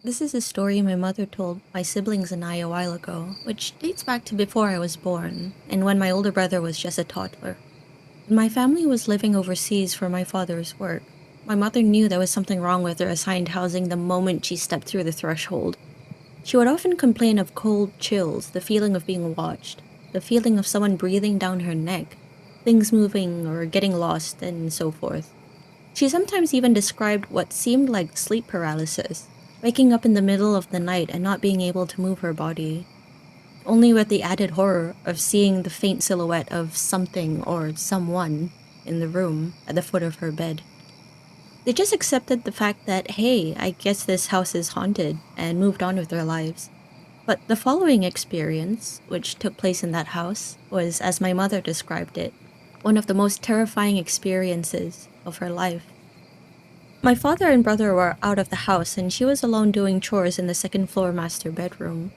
This is a story my mother told my siblings and I a while ago, which dates back to before I was born, and when my older brother was just a toddler. When my family was living overseas for my father's work, my mother knew there was something wrong with her assigned housing the moment she stepped through the threshold. She would often complain of cold chills, the feeling of being watched, the feeling of someone breathing down her neck, things moving or getting lost, and so forth. She sometimes even described what seemed like sleep paralysis, waking up in the middle of the night and not being able to move her body, only with the added horror of seeing the faint silhouette of something or someone in the room at the foot of her bed. They just accepted the fact that, hey, I guess this house is haunted, and moved on with their lives. But the following experience, which took place in that house, was, as my mother described it, one of the most terrifying experiences of her life. My father and brother were out of the house, and she was alone doing chores in the second floor master bedroom.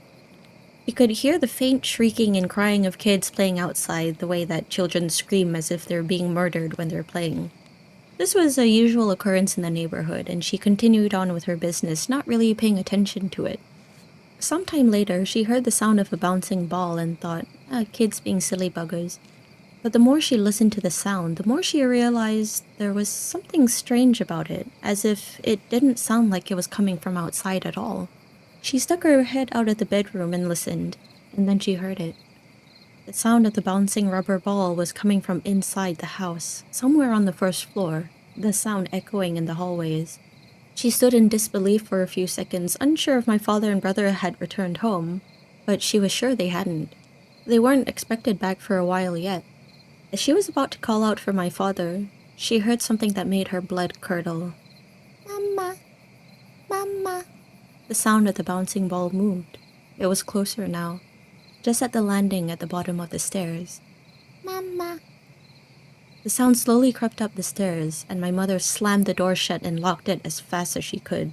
He could hear the faint shrieking and crying of kids playing outside, the way that children scream as if they're being murdered when they're playing. This was a usual occurrence in the neighborhood, and she continued on with her business, not really paying attention to it. Sometime later, she heard the sound of a bouncing ball and thought, kids being silly buggers. But the more she listened to the sound, the more she realized there was something strange about it, as if it didn't sound like it was coming from outside at all. She stuck her head out of the bedroom and listened, and then she heard it. The sound of the bouncing rubber ball was coming from inside the house, somewhere on the first floor, the sound echoing in the hallways. She stood in disbelief for a few seconds, unsure if my father and brother had returned home, but she was sure they hadn't. They weren't expected back for a while yet. As she was about to call out for my father, she heard something that made her blood curdle. Mama, Mama. The sound of the bouncing ball moved. It was closer now, just at the landing at the bottom of the stairs. Mama. The sound slowly crept up the stairs, and my mother slammed the door shut and locked it as fast as she could.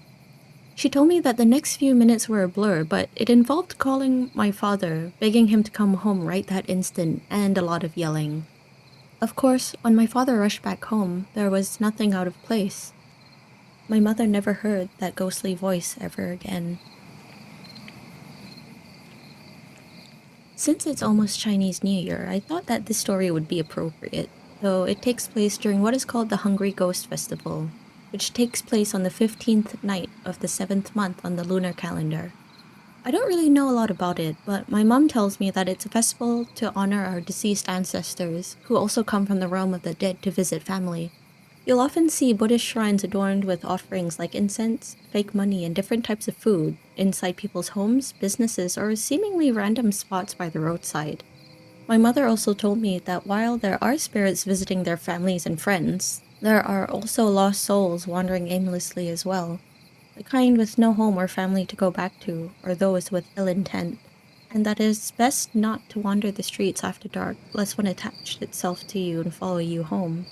She told me that the next few minutes were a blur, but it involved calling my father, begging him to come home right that instant, and a lot of yelling. Of course, when my father rushed back home, there was nothing out of place. My mother never heard that ghostly voice ever again. Since it's almost Chinese New Year, I thought that this story would be appropriate, though it takes place during what is called the Hungry Ghost Festival, which takes place on the 15th night of the 7th month on the lunar calendar. I don't really know a lot about it, but my mom tells me that it's a festival to honor our deceased ancestors, who also come from the realm of the dead to visit family. You'll often see Buddhist shrines adorned with offerings like incense, fake money, and different types of food inside people's homes, businesses, or seemingly random spots by the roadside. My mother also told me that while there are spirits visiting their families and friends, there are also lost souls wandering aimlessly as well, the kind with no home or family to go back to, or those with ill intent, and that it is best not to wander the streets after dark, lest one attach itself to you and follow you home.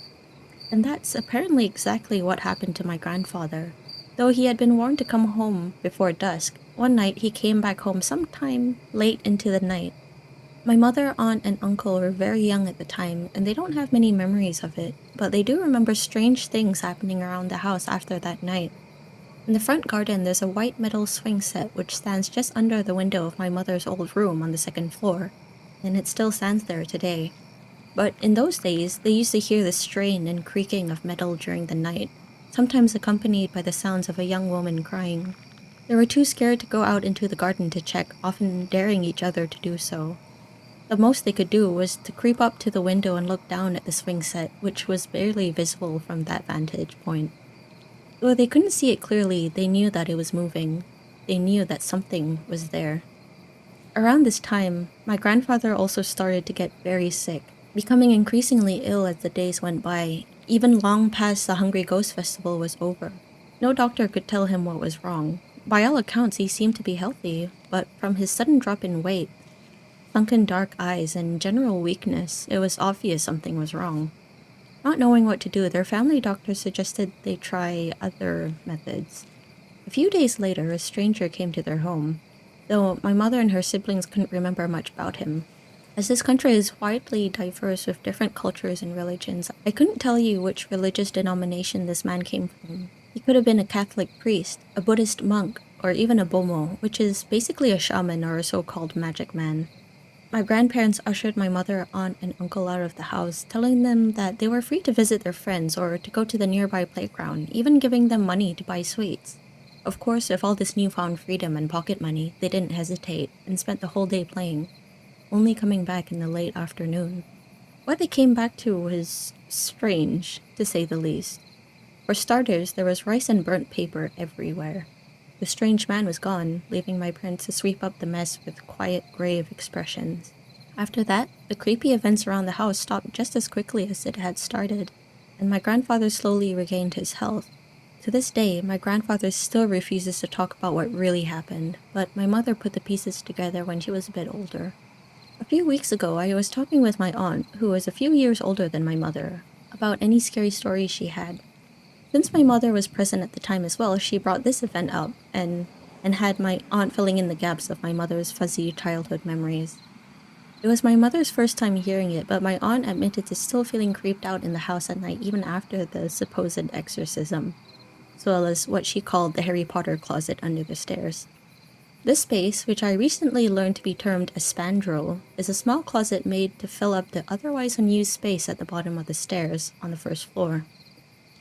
And that's apparently exactly what happened to my grandfather. Though he had been warned to come home before dusk, one night he came back home sometime late into the night. My mother, aunt, and uncle were very young at the time, and they don't have many memories of it, but they do remember strange things happening around the house after that night. In the front garden, there's a white metal swing set which stands just under the window of my mother's old room on the second floor, and it still stands there today. But in those days, they used to hear the strain and creaking of metal during the night, sometimes accompanied by the sounds of a young woman crying. They were too scared to go out into the garden to check, often daring each other to do so. The most they could do was to creep up to the window and look down at the swing set, which was barely visible from that vantage point. Though they couldn't see it clearly, they knew that it was moving. They knew that something was there. Around this time, my grandfather also started to get very sick, becoming increasingly ill as the days went by, even long past the Hungry Ghost Festival was over. No doctor could tell him what was wrong. By all accounts, he seemed to be healthy, but from his sudden drop in weight, sunken dark eyes, and general weakness, it was obvious something was wrong. Not knowing what to do, their family doctor suggested they try other methods. A few days later, a stranger came to their home, though my mother and her siblings couldn't remember much about him. As this country is widely diverse with different cultures and religions, I couldn't tell you which religious denomination this man came from. He could have been a Catholic priest, a Buddhist monk, or even a bomo, which is basically a shaman or a so-called magic man. My grandparents ushered my mother, aunt, and uncle out of the house, telling them that they were free to visit their friends or to go to the nearby playground, even giving them money to buy sweets. Of course, with all this newfound freedom and pocket money, they didn't hesitate and spent the whole day playing, only coming back in the late afternoon. What they came back to was strange, to say the least. For starters, there was rice and burnt paper everywhere. The strange man was gone, leaving my parents to sweep up the mess with quiet, grave expressions. After that, the creepy events around the house stopped just as quickly as it had started, and my grandfather slowly regained his health. To this day, my grandfather still refuses to talk about what really happened, but my mother put the pieces together when she was a bit older. A few weeks ago, I was talking with my aunt, who was a few years older than my mother, about any scary stories she had. Since my mother was present at the time as well, she brought this event up and had my aunt filling in the gaps of my mother's fuzzy childhood memories. It was my mother's first time hearing it, but my aunt admitted to still feeling creeped out in the house at night even after the supposed exorcism, as well as what she called the Harry Potter closet under the stairs. This space, which I recently learned to be termed a spandrel, is a small closet made to fill up the otherwise unused space at the bottom of the stairs on the first floor.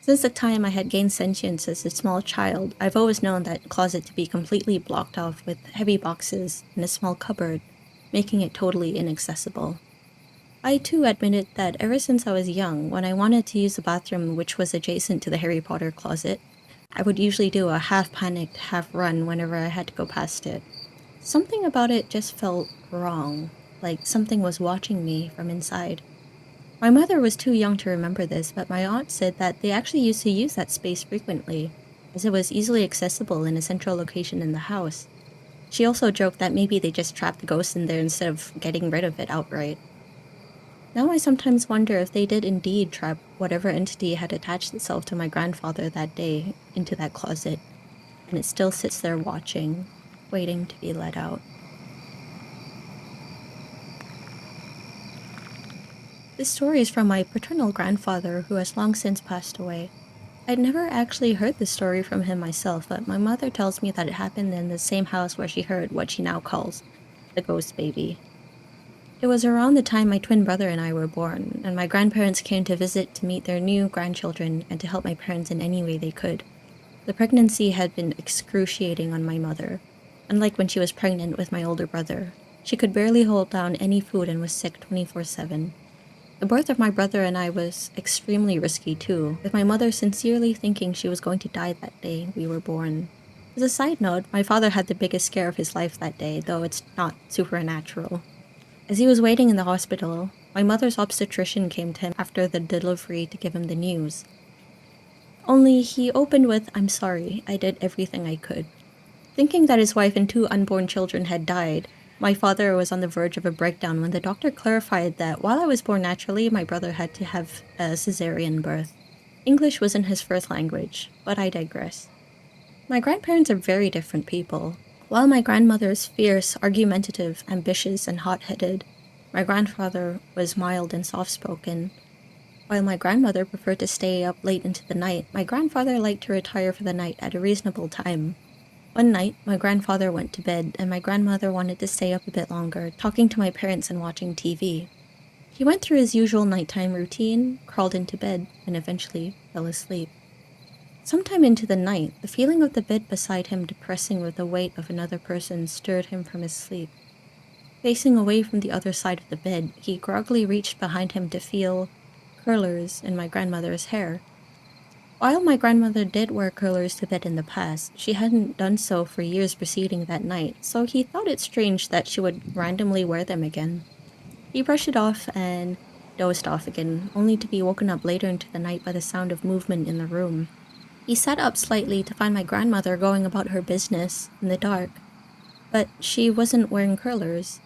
Since the time I had gained sentience as a small child, I've always known that closet to be completely blocked off with heavy boxes and a small cupboard, making it totally inaccessible. I too admitted that ever since I was young, when I wanted to use the bathroom which was adjacent to the Harry Potter closet, I would usually do a half-panicked, half-run whenever I had to go past it. Something about it just felt wrong, like something was watching me from inside. My mother was too young to remember this, but my aunt said that they actually used to use that space frequently, as it was easily accessible in a central location in the house. She also joked that maybe they just trapped the ghost in there instead of getting rid of it outright. Now I sometimes wonder if they did indeed trap whatever entity had attached itself to my grandfather that day into that closet, and it still sits there watching, waiting to be let out. This story is from my paternal grandfather, who has long since passed away. I'd never actually heard this story from him myself, but my mother tells me that it happened in the same house where she heard what she now calls the ghost baby. It was around the time my twin brother and I were born, and my grandparents came to visit to meet their new grandchildren and to help my parents in any way they could. The pregnancy had been excruciating on my mother. Unlike when she was pregnant with my older brother, she could barely hold down any food and was sick 24/7. The birth of my brother and I was extremely risky too, with my mother sincerely thinking she was going to die that day we were born. As a side note, my father had the biggest scare of his life that day, though it's not supernatural. As he was waiting in the hospital, my mother's obstetrician came to him after the delivery to give him the news. Only he opened with, "I'm sorry, I did everything I could." Thinking that his wife and two unborn children had died, my father was on the verge of a breakdown when the doctor clarified that while I was born naturally, my brother had to have a cesarean birth. English wasn't his first language, but I digress. My grandparents are very different people. While my grandmother is fierce, argumentative, ambitious, and hot-headed, my grandfather was mild and soft-spoken. While my grandmother preferred to stay up late into the night, my grandfather liked to retire for the night at a reasonable time. One night, my grandfather went to bed, and my grandmother wanted to stay up a bit longer, talking to my parents and watching TV. He went through his usual nighttime routine, crawled into bed, and eventually fell asleep. Sometime into the night, the feeling of the bed beside him depressing with the weight of another person stirred him from his sleep. Facing away from the other side of the bed, he groggily reached behind him to feel curlers in my grandmother's hair. While my grandmother did wear curlers to bed in the past, she hadn't done so for years preceding that night, so he thought it strange that she would randomly wear them again. He brushed it off and dozed off again, only to be woken up later into the night by the sound of movement in the room. He sat up slightly to find my grandmother going about her business in the dark, but she wasn't wearing curlers.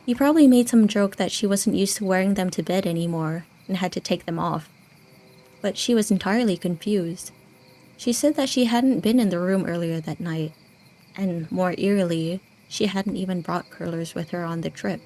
He probably made some joke that she wasn't used to wearing them to bed anymore and had to take them off. But she was entirely confused. She said that she hadn't been in the room earlier that night, and more eerily, she hadn't even brought curlers with her on the trip.